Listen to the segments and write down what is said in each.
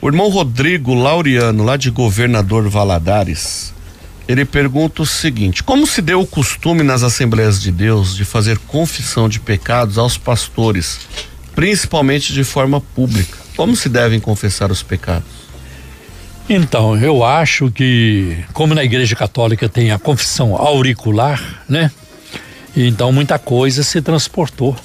O irmão Rodrigo Laureano, lá de Governador Valadares, ele pergunta o seguinte: como se deu o costume nas Assembleias de Deus de fazer confissão de pecados aos pastores, principalmente de forma pública? Como se devem confessar os pecados? Então, eu acho que, como na Igreja Católica tem a confissão auricular, né? Então muita coisa se transportou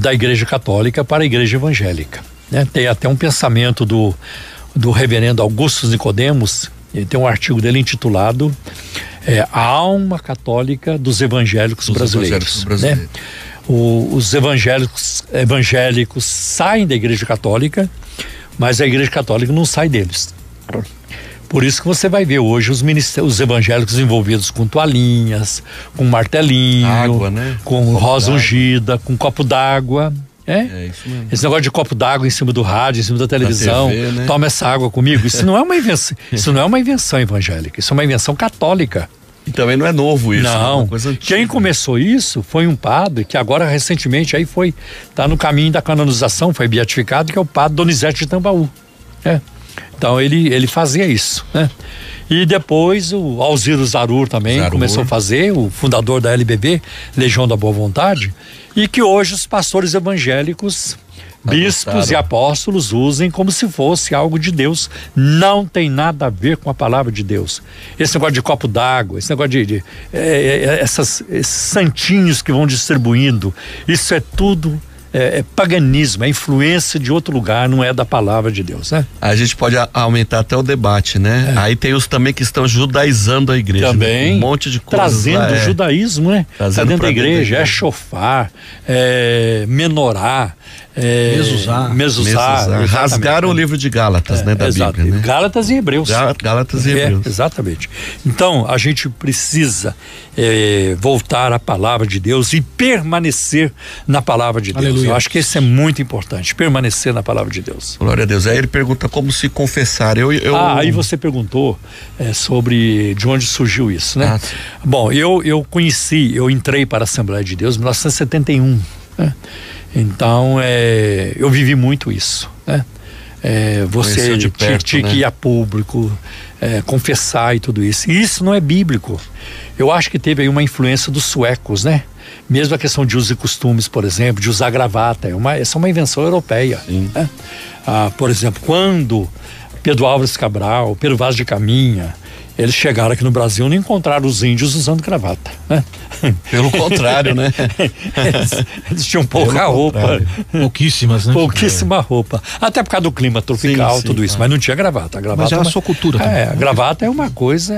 da Igreja Católica para a Igreja Evangélica, né? Tem até um pensamento do reverendo Augusto Nicodemos. Ele tem um artigo dele intitulado A Alma Católica dos Evangélicos Brasileiros, né? Os evangélicos saem da Igreja Católica, mas a Igreja Católica não sai deles. Por isso que você vai ver hoje os evangélicos envolvidos com toalhinhas, com martelinho, água, né? Com rosa ungida, com copo d'água. É isso mesmo. Esse negócio de copo d'água em cima do rádio, em cima da televisão, TV, né? Toma essa água comigo. Isso não é uma invenção, isso não é uma invenção evangélica, isso é uma invenção católica. E também não é novo isso. Não, é uma coisa antiga. Quem começou isso foi um padre que agora recentemente aí tá no caminho da canonização, foi beatificado, que é o padre Donizete de Tambaú. Então ele fazia isso, né? E depois o Alziro Zarur também começou a fazer, o fundador da LBV, Legião da Boa Vontade, e que hoje os pastores evangélicos, bispos e apóstolos usem como se fosse algo de Deus. Não tem nada a ver com a palavra de Deus. Esse negócio de copo d'água, esse negócio esses santinhos que vão distribuindo, isso é tudo paganismo, é influência de outro lugar, não é da palavra de Deus, né? A gente pode aumentar até o debate, né? Aí tem os também que estão judaizando a igreja. Também. Né? Um monte de coisas. Trazendo o judaísmo, né? Tá dentro da igreja, shofar, menorá, mezuzá. Rasgaram o livro de Gálatas, né? Da Bíblia, né? Gálatas e Hebreus. Gálatas e Hebreus. Exatamente. Então, a gente precisa voltar à palavra de Deus e permanecer na palavra de Deus. Aleluia. Eu acho que isso é muito importante, permanecer na palavra de Deus. Glória a Deus. Aí ele pergunta como se confessar. Aí você perguntou sobre de onde surgiu isso, né? Bom, eu entrei para a Assembleia de Deus em 1971, né? Então, eu vivi muito isso, né? Você tinha que ir a público, confessar e tudo isso. E isso não é bíblico. Eu acho que teve aí uma influência dos suecos, né? Mesmo a questão de usos e costumes, por exemplo, de usar gravata, essa é uma invenção europeia, né? Por exemplo, quando Pedro Álvares Cabral, Pedro Vaz de Caminha, eles chegaram aqui no Brasil, não encontraram os índios usando gravata, né? Pelo contrário, né? Eles tinham pouca roupa. Pouquíssimas, né? Pouquíssima roupa. Até por causa do clima tropical, tudo isso. Mas não tinha gravata. Mas era a sua cultura também. A gravata é uma coisa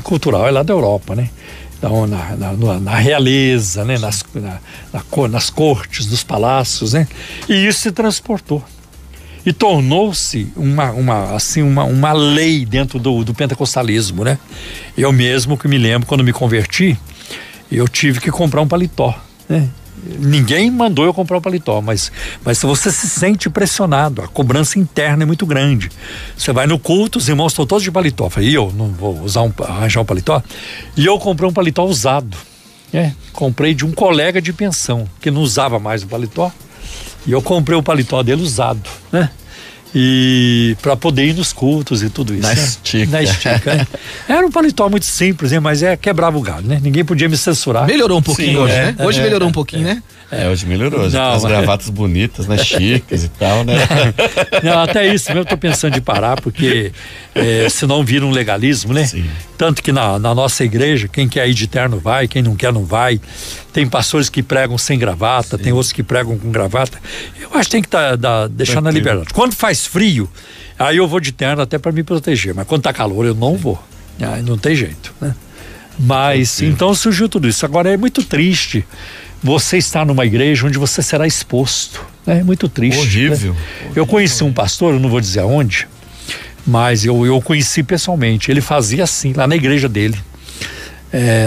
cultural, é lá da Europa, né? Então, na realeza, né? Nas cortes, nos palácios, né? E isso se transportou. E tornou-se uma lei dentro do pentecostalismo, né? Eu mesmo que me lembro, quando me converti, eu tive que comprar um paletó, né? Ninguém mandou eu comprar um paletó, mas você se sente pressionado, a cobrança interna é muito grande. Você vai no culto, os irmãos estão todos de paletó. Eu falei, eu não vou arranjar um paletó? E eu comprei um paletó usado, né? Comprei de um colega de pensão, que não usava mais o paletó. E eu comprei o paletó dele usado, né? E para poder ir nos cultos e tudo isso. Na estica. Né? Era um paletó muito simples, né? Mas quebrava o galho, né? Ninguém podia me censurar. Melhorou um pouquinho hoje, né? Hoje melhorou um pouquinho, né? Hoje melhorou. As gravatas bonitas, né? Chiques e tal, né? Não, até isso mesmo eu tô pensando de parar, porque senão vira um legalismo, né? Sim. Tanto que na nossa igreja, quem quer ir de terno vai, quem não quer não vai. Tem pastores que pregam sem gravata, tem outros que pregam com gravata. Eu acho que tem que deixar na liberdade. Quando faz frio, aí eu vou de terno até para me proteger, mas quando tá calor eu não vou. Aí não tem jeito, né? Mas então surgiu tudo isso. Agora é muito triste você estar numa igreja onde você será exposto. É muito triste. Horrível. Né? Eu conheci um pastor, eu não vou dizer aonde, mas eu conheci pessoalmente. Ele fazia assim, lá na igreja dele,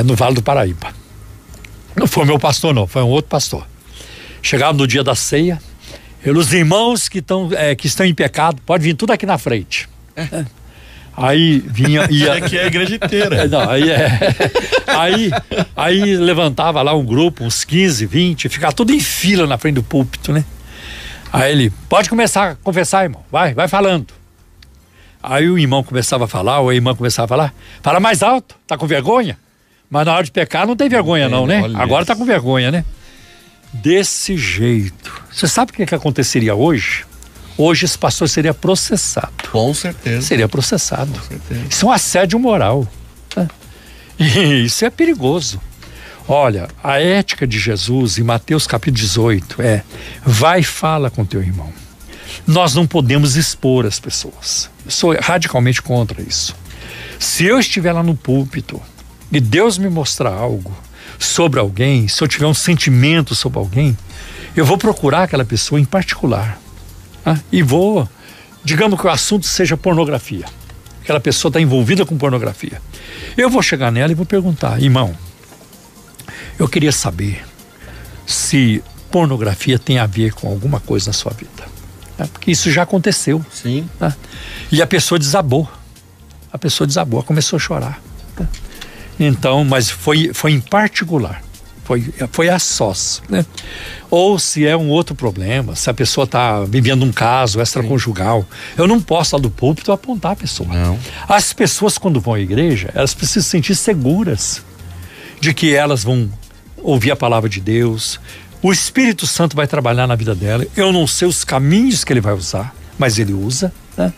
no Vale do Paraíba. Não foi meu pastor, não, foi um outro pastor. Chegava no dia da ceia, os irmãos que estão em pecado, pode vir tudo aqui na frente. Aí vinha... Aqui é a igreja inteira. Aí levantava lá um grupo, uns 15, 20, ficava tudo em fila na frente do púlpito, né? Aí ele, pode começar a confessar, irmão, vai falando. Aí o irmão começava a falar, ou a irmã começava a falar, fala mais alto, tá com vergonha? Mas na hora de pecar não tem vergonha não, né? Agora tá com vergonha, né? Desse jeito. Você sabe o que aconteceria hoje? Hoje esse pastor seria processado. Com certeza. Seria processado. Com certeza. Isso é um assédio moral. Né? E isso é perigoso. Olha, a ética de Jesus em Mateus capítulo 18 é: vai e fala com teu irmão. Nós não podemos expor as pessoas. Eu sou radicalmente contra isso. Se eu estiver lá no púlpito e Deus me mostrar algo sobre alguém, se eu tiver um sentimento sobre alguém, eu vou procurar aquela pessoa em particular. E vou, digamos que o assunto seja pornografia. Aquela pessoa está envolvida com pornografia. Eu vou chegar nela e vou perguntar: irmão, eu queria saber se pornografia tem a ver com alguma coisa na sua vida. Porque isso já aconteceu. Sim. E a pessoa desabou. Começou a chorar. Então, mas foi em particular. Foi a sós, né? Ou se é um outro problema, se a pessoa está vivendo um caso extraconjugal, eu não posso lá do púlpito apontar a pessoa. Não. As pessoas, quando vão à igreja, elas precisam se sentir seguras de que elas vão ouvir a palavra de Deus. O Espírito Santo vai trabalhar na vida dela. Eu não sei os caminhos que ele vai usar, mas ele usa, né?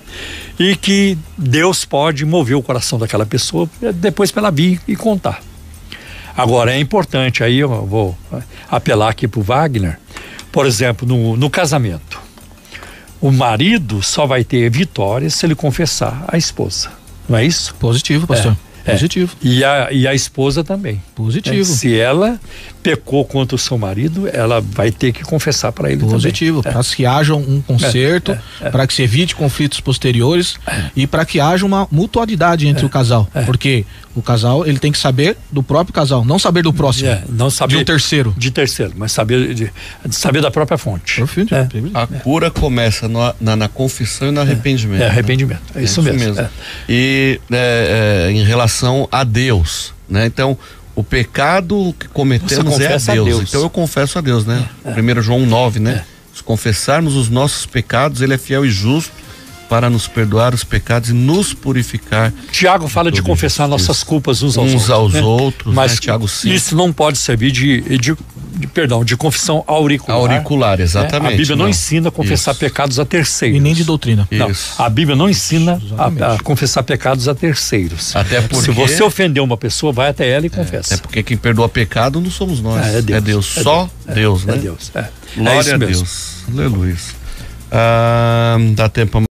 E que Deus pode mover o coração daquela pessoa depois para ela vir e contar. Agora é importante, aí eu vou apelar aqui para o Wagner, por exemplo, no casamento. O marido só vai ter vitória se ele confessar a esposa, não é isso? Positivo, pastor. Positivo. E a esposa também. Positivo. Se ela pecou contra o seu marido, ela vai ter que confessar para ele Positivo, também. para que haja um conserto, para que se evite conflitos posteriores e para que haja uma mutualidade entre o casal. Porque o casal, ele tem que saber do próprio casal, não saber do próximo. Não saber de um terceiro. De terceiro, mas saber da própria fonte. Perfeito. A cura começa na confissão e no arrependimento. Arrependimento. É isso mesmo. E em relação a Deus, né? Então, o pecado que cometemos é a Deus. Então eu confesso a Deus, né? 1 João 9, né? Se confessarmos os nossos pecados, ele é fiel e justo para nos perdoar os pecados e nos purificar. Tiago fala de confessar nossas culpas uns aos outros, mas Tiago 5. Isso não pode servir de confissão auricular. Auricular, exatamente. A Bíblia não ensina a confessar pecados a terceiros. E nem de doutrina. Não, a Bíblia não ensina a confessar pecados a terceiros. Até porque... Se você ofender uma pessoa, vai até ela e confessa. Até porque quem perdoa pecado não somos nós. É Deus. Só Deus, né? É Deus. Glória a Deus. Aleluia. Dá tempo